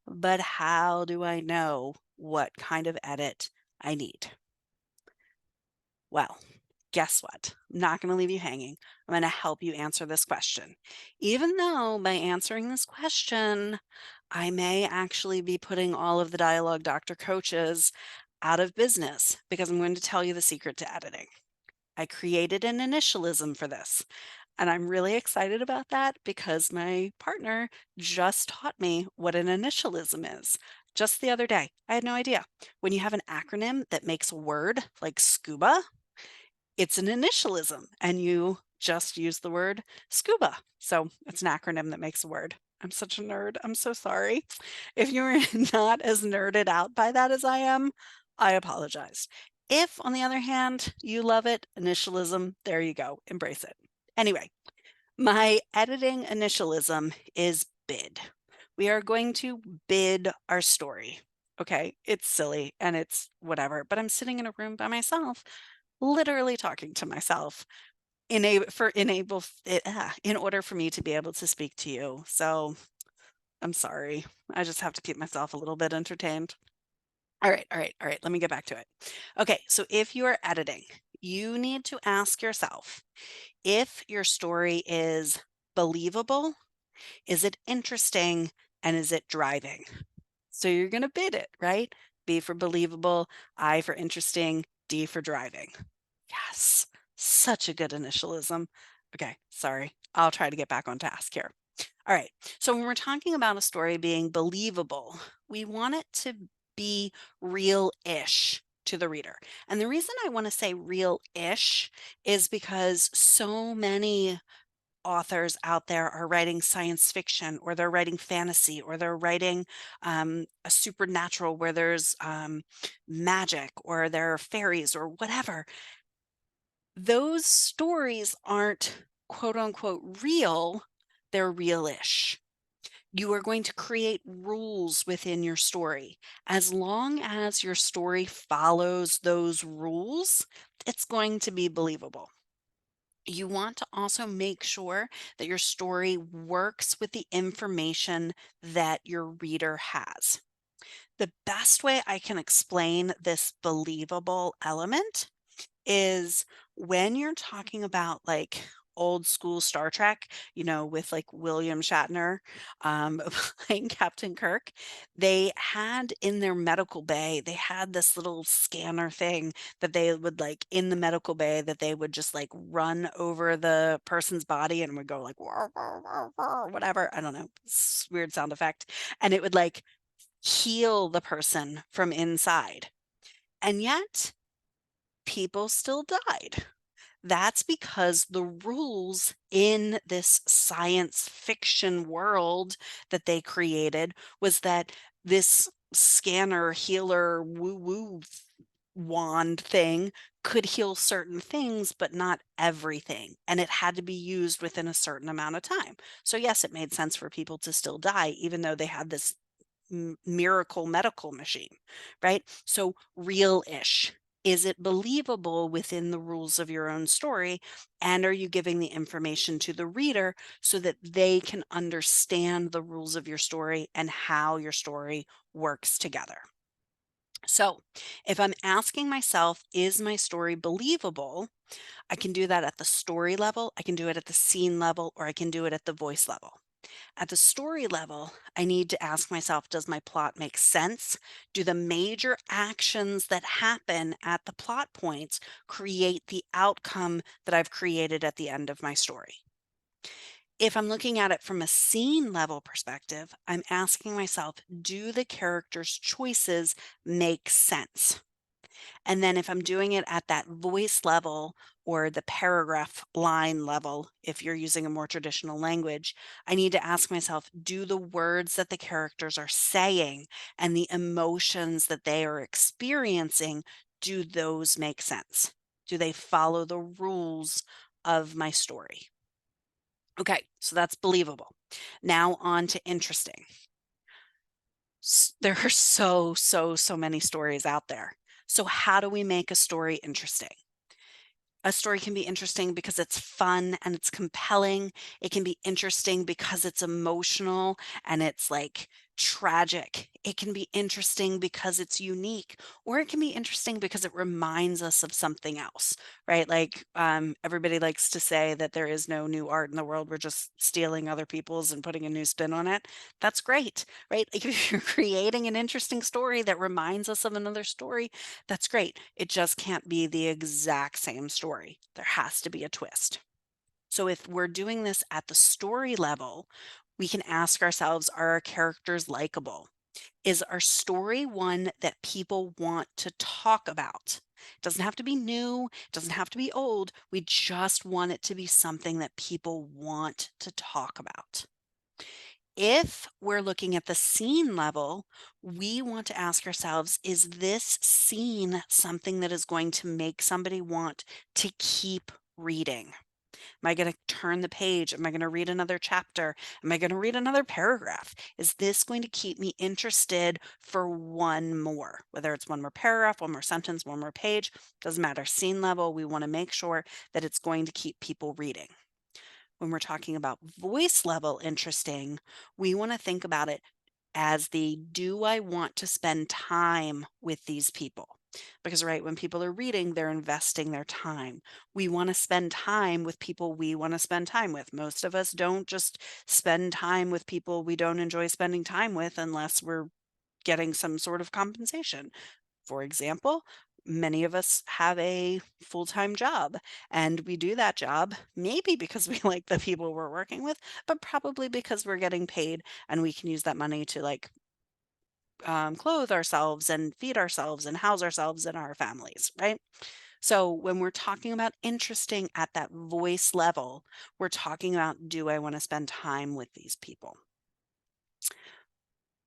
but how do I know what kind of edit I need? Well, guess what? I'm not going to leave you hanging. I'm going to help you answer this question. Even though by answering this question, I may actually be putting all of the dialogue doctor coaches out of business because I'm going to tell you the secret to editing. I created an initialism for this. And I'm really excited about that because my partner just taught me what an initialism is just the other day. I had no idea. When you have an acronym that makes a word like scuba, it's an initialism, and you just use the word scuba. So it's an acronym that makes a word. I'm such a nerd. I'm so sorry. If you're not as nerded out by that as I am, I apologize. If, on the other hand, you love it, initialism, there you go. Embrace it. Anyway, my editing initialism is bid. We are going to bid our story. Okay, it's silly and it's whatever, but I'm sitting in a room by myself literally talking to myself in order for me to be able to speak to you. So I'm sorry. I just have to keep myself a little bit entertained. All right, all right, all right. Let me get back to it. Okay, so if you are editing, you need to ask yourself if your story is believable, is it interesting, and is it driving? So you're going to bid it, right? B for believable, I for interesting, D for driving. Yes, such a good initialism. Okay, sorry. I'll try to get back on task here. All right. So when we're talking about a story being believable, we want it to be real-ish to the reader. And the reason I want to say real-ish is because so many authors out there are writing science fiction or they're writing fantasy or they're writing a supernatural where there's magic or there are fairies or whatever. Those stories aren't quote unquote real, they're real-ish. You are going to create rules within your story. As long as your story follows those rules, it's going to be believable. You want to also make sure that your story works with the information that your reader has. The best way I can explain this believable element is when you're talking about like old school Star Trek, with like William Shatner playing Captain Kirk, they had in their medical bay, they had this little scanner thing that they would like in the medical bay that they would just like run over the person's body and would go like, "Wah, wah, wah, wah," whatever. I don't know, weird sound effect. And it would like heal the person from inside. And yet, people still died. That's because the rules in this science fiction world that they created was that this scanner healer woo woo wand thing could heal certain things, but not everything. And it had to be used within a certain amount of time. So, yes, it made sense for people to still die, even though they had this miracle medical machine, right? So real-ish. Is it believable within the rules of your own story? And are you giving the information to the reader so that they can understand the rules of your story and how your story works together? So, if I'm asking myself, is my story believable? I can do that at the story level, I can do it at the scene level, or I can do it at the voice level. At the story level, I need to ask myself, does my plot make sense? Do the major actions that happen at the plot points create the outcome that I've created at the end of my story? If I'm looking at it from a scene level perspective, I'm asking myself, do the characters' choices make sense? And then if I'm doing it at that voice level or the paragraph line level, if you're using a more traditional language, I need to ask myself, do the words that the characters are saying and the emotions that they are experiencing, do those make sense? Do they follow the rules of my story? Okay, so that's believable. Now on to interesting. There are so many stories out there. So how do we make a story interesting? A story can be interesting because it's fun and it's compelling. It can be interesting because it's emotional and it's like tragic. It can be interesting because it's unique, or it can be interesting because it reminds us of something else, right? Like everybody likes to say that there is no new art in the world. We're just stealing other people's and putting a new spin on it. That's great, right? Like if you're creating an interesting story that reminds us of another story, that's great. It just can't be the exact same story. There has to be a twist. So if we're doing this at the story level, we can ask ourselves, are our characters likable? Is our story one that people want to talk about? It doesn't have to be new, it doesn't have to be old. We just want it to be something that people want to talk about. If we're looking at the scene level, we want to ask ourselves, is this scene something that is going to make somebody want to keep reading? Am I going to turn the page? Am I going to read another chapter? Am I going to read another paragraph? Is this going to keep me interested for one more? Whether it's one more paragraph, one more sentence, one more page, doesn't matter. Scene level, we want to make sure that it's going to keep people reading. When we're talking about voice level interesting, we want to think about it as the, do I want to spend time with these people? Because, right, when people are reading, they're investing their time. We want to spend time with people we want to spend time with. Most of us don't just spend time with people we don't enjoy spending time with unless we're getting some sort of compensation. For example, many of us have a full-time job, and we do that job maybe because we like the people we're working with, but probably because we're getting paid and we can use that money to like clothe ourselves and feed ourselves and house ourselves and our families, right? So when we're talking about interesting at that voice level, we're talking about, do I want to spend time with these people?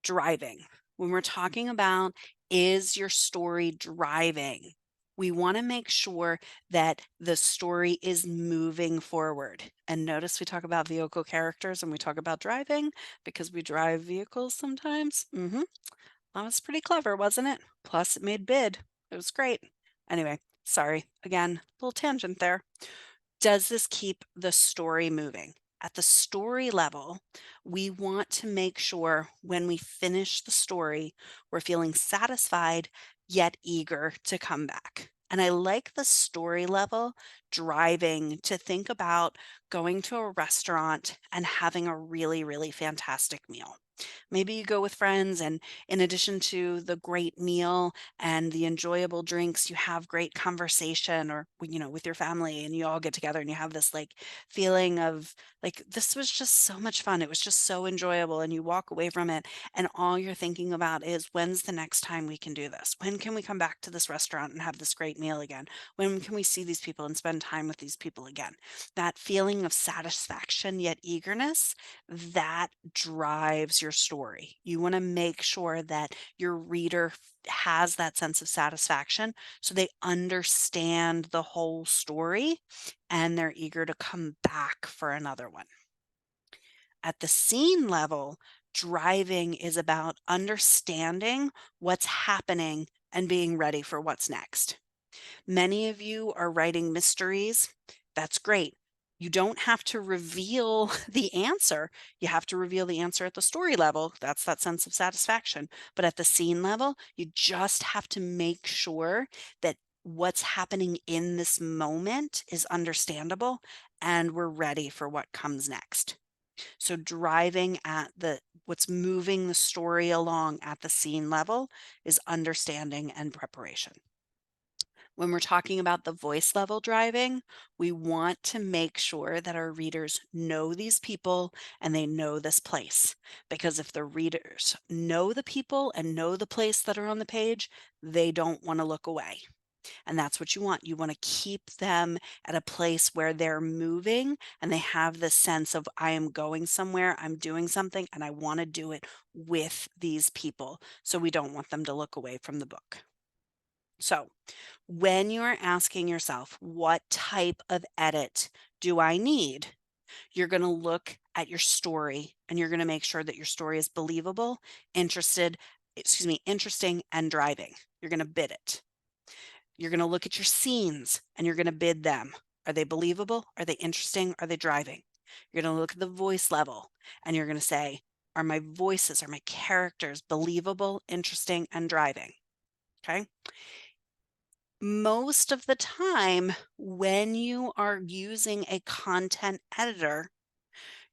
Driving. When we're talking about, is your story driving? We want to make sure that the story is moving forward. And notice we talk about vehicle characters and we talk about driving because we drive vehicles sometimes. That was pretty clever, wasn't it? Plus, it made bid. It was great. Anyway, sorry. Again, little tangent there. Does this keep the story moving? At the story level, we want to make sure when we finish the story, we're feeling satisfied yet eager to come back. And I like the story level driving to think about going to a restaurant and having a really fantastic meal. Maybe you go with friends, and in addition to the great meal and the enjoyable drinks, you have great conversation, or with your family, and you all get together and you have this like feeling of like, this was just so much fun. It was just so enjoyable. And you walk away from it, and all you're thinking about is, when's the next time we can do this? When can we come back to this restaurant and have this great meal again? When can we see these people and spend time with these people again? That feeling of satisfaction yet eagerness, that drives your story. You want to make sure that your reader has that sense of satisfaction so they understand the whole story and they're eager to come back for another one. At the scene level, driving is about understanding what's happening and being ready for what's next. Many of you are writing mysteries. That's great. You don't have to reveal the answer. You have to reveal the answer at the story level. That's that sense of satisfaction. But at the scene level, you just have to make sure that what's happening in this moment is understandable and we're ready for what comes next. So driving at the what's moving the story along at the scene level is understanding and preparation. When we're talking about the voice level driving, we want to make sure that our readers know these people and they know this place. Because if the readers know the people and know the place that are on the page, they don't want to look away. And that's what you want. You want to keep them at a place where they're moving and they have this sense of, I am going somewhere, I'm doing something, and I want to do it with these people. So we don't want them to look away from the book. So, when you're asking yourself, what type of edit do I need? You're going to look at your story and you're going to make sure that your story is believable, interesting and driving. You're going to bid it. You're going to look at your scenes and you're going to bid them. Are they believable? Are they interesting? Are they driving? You're going to look at the voice level and you're going to say, are my voices, are my characters believable, interesting, and driving? Okay. Most of the time, when you are using a content editor,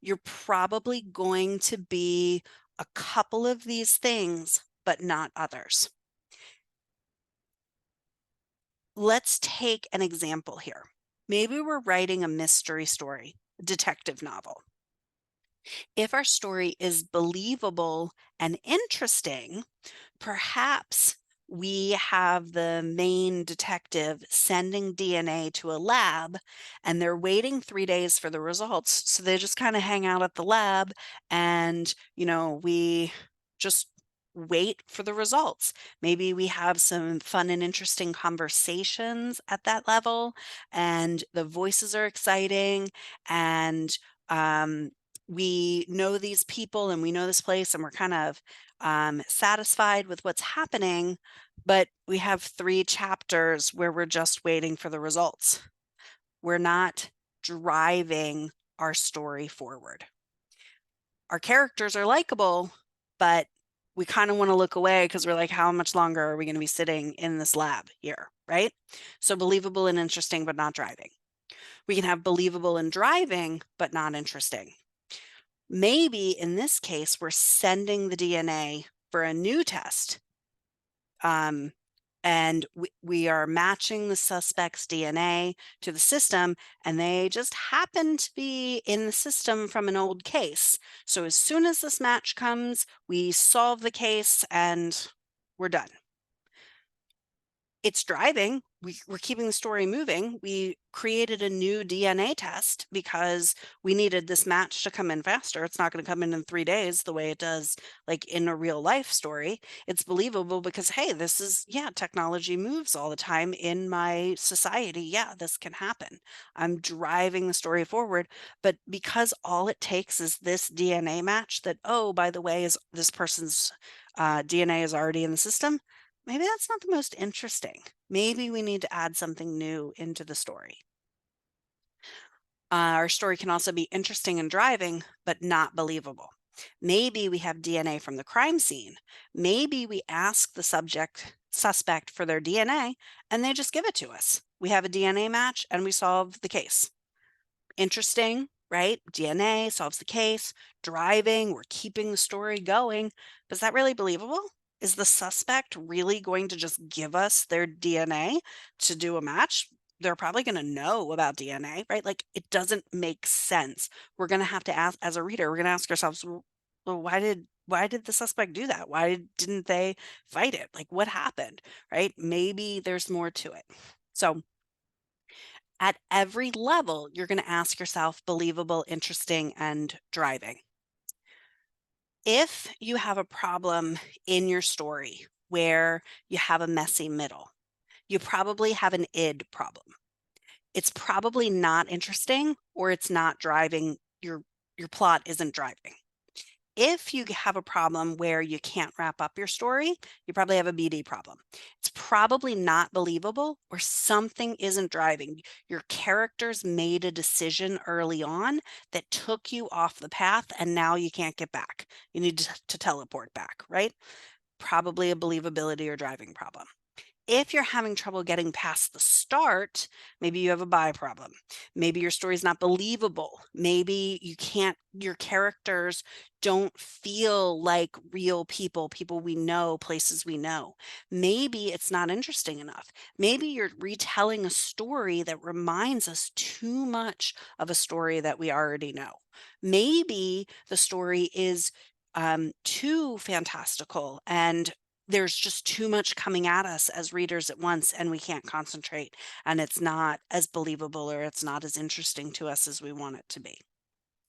you're probably going to be a couple of these things, but not others. Let's take an example here. Maybe we're writing a mystery story, detective novel. If our story is believable and interesting, perhaps we have the main detective sending DNA to a lab and they're waiting 3 days for the results. So they just kind of hang out at the lab and, we just wait for the results. Maybe we have some fun and interesting conversations at that level and the voices are exciting and, we know these people and we know this place and we're kind of satisfied with what's happening, but we have 3 chapters where we're just waiting for the results. We're not driving our story forward. Our characters are likable, but we kind of want to look away because we're like, how much longer are we going to be sitting in this lab here? Right? So believable and interesting, but not driving. We can have believable and driving, but not interesting. Maybe in this case, we're sending the DNA for a new test. And we are matching the suspect's DNA to the system, and they just happen to be in the system from an old case. So as soon as this match comes, we solve the case and we're done. It's driving. We're keeping the story moving. We created a new DNA test because we needed this match to come in faster. It's not going to come in 3 days the way it does like in a real life story. It's believable because, hey, this is, yeah, technology moves all the time in my society. Yeah, this can happen. I'm driving the story forward. But because all it takes is this DNA match that, oh, by the way, is this person's DNA is already in the system, maybe that's not the most interesting. Maybe we need to add something new into the story. Our story can also be interesting and driving, but not believable. Maybe we have DNA from the crime scene. Maybe we ask the suspect for their DNA and they just give it to us. We have a DNA match and we solve the case. Interesting, right? DNA solves the case. Driving, we're keeping the story going. But is that really believable? Is the suspect really going to just give us their DNA to do a match? They're probably going to know about DNA, right? Like it doesn't make sense. We're going to have to ask, as a reader, we're going to ask ourselves, well, why did the suspect do that? Why didn't they fight it? Like what happened, right? Maybe there's more to it. So at every level, you're going to ask yourself believable, interesting, and driving. If you have a problem in your story where you have a messy middle, you probably have an id problem. It's probably not interesting or it's not driving your plot isn't driving. If you have a problem where you can't wrap up your story, you probably have a BD problem. It's probably not believable or something isn't driving. Your characters made a decision early on that took you off the path and now you can't get back. You need to teleport back, right? Probably a believability or driving problem. If you're having trouble getting past the start, maybe you have a buy problem. Maybe your story's not believable. Maybe you can't, your characters don't feel like real people, people we know, places we know. Maybe it's not interesting enough. Maybe you're retelling a story that reminds us too much of a story that we already know. Maybe the story is too fantastical and there's just too much coming at us as readers at once and we can't concentrate and it's not as believable or it's not as interesting to us as we want it to be.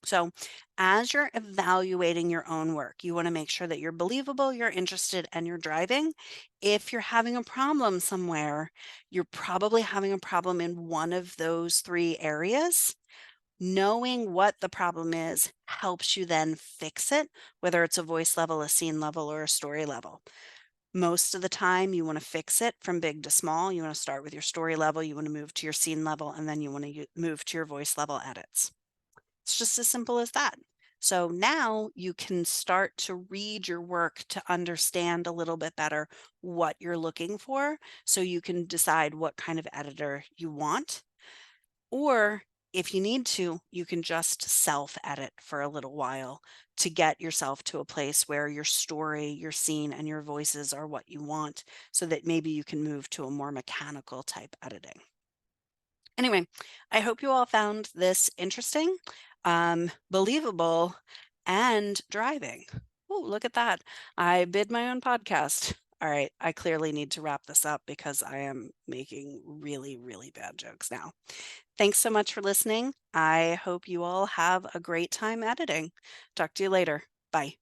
So, as you're evaluating your own work, you want to make sure that you're believable, you're interested, and you're driving. If you're having a problem somewhere, you're probably having a problem in one of those three areas. Knowing what the problem is helps you then fix it, whether it's a voice level, a scene level, or a story level. Most of the time, you want to fix it from big to small. You want to start with your story level, you want to move to your scene level, and then you want to move to your voice level edits. It's just as simple as that. So now you can start to read your work to understand a little bit better what you're looking for so you can decide what kind of editor you want. Or if you need to, you can just self edit for a little while to get yourself to a place where your story, your scene, and your voices are what you want so that maybe you can move to a more mechanical type editing. Anyway, I hope you all found this interesting, believable, and driving. Oh, look at that. I bid my own podcast. All right, I clearly need to wrap this up because I am making really, really bad jokes now. Thanks so much for listening. I hope you all have a great time editing. Talk to you later. Bye.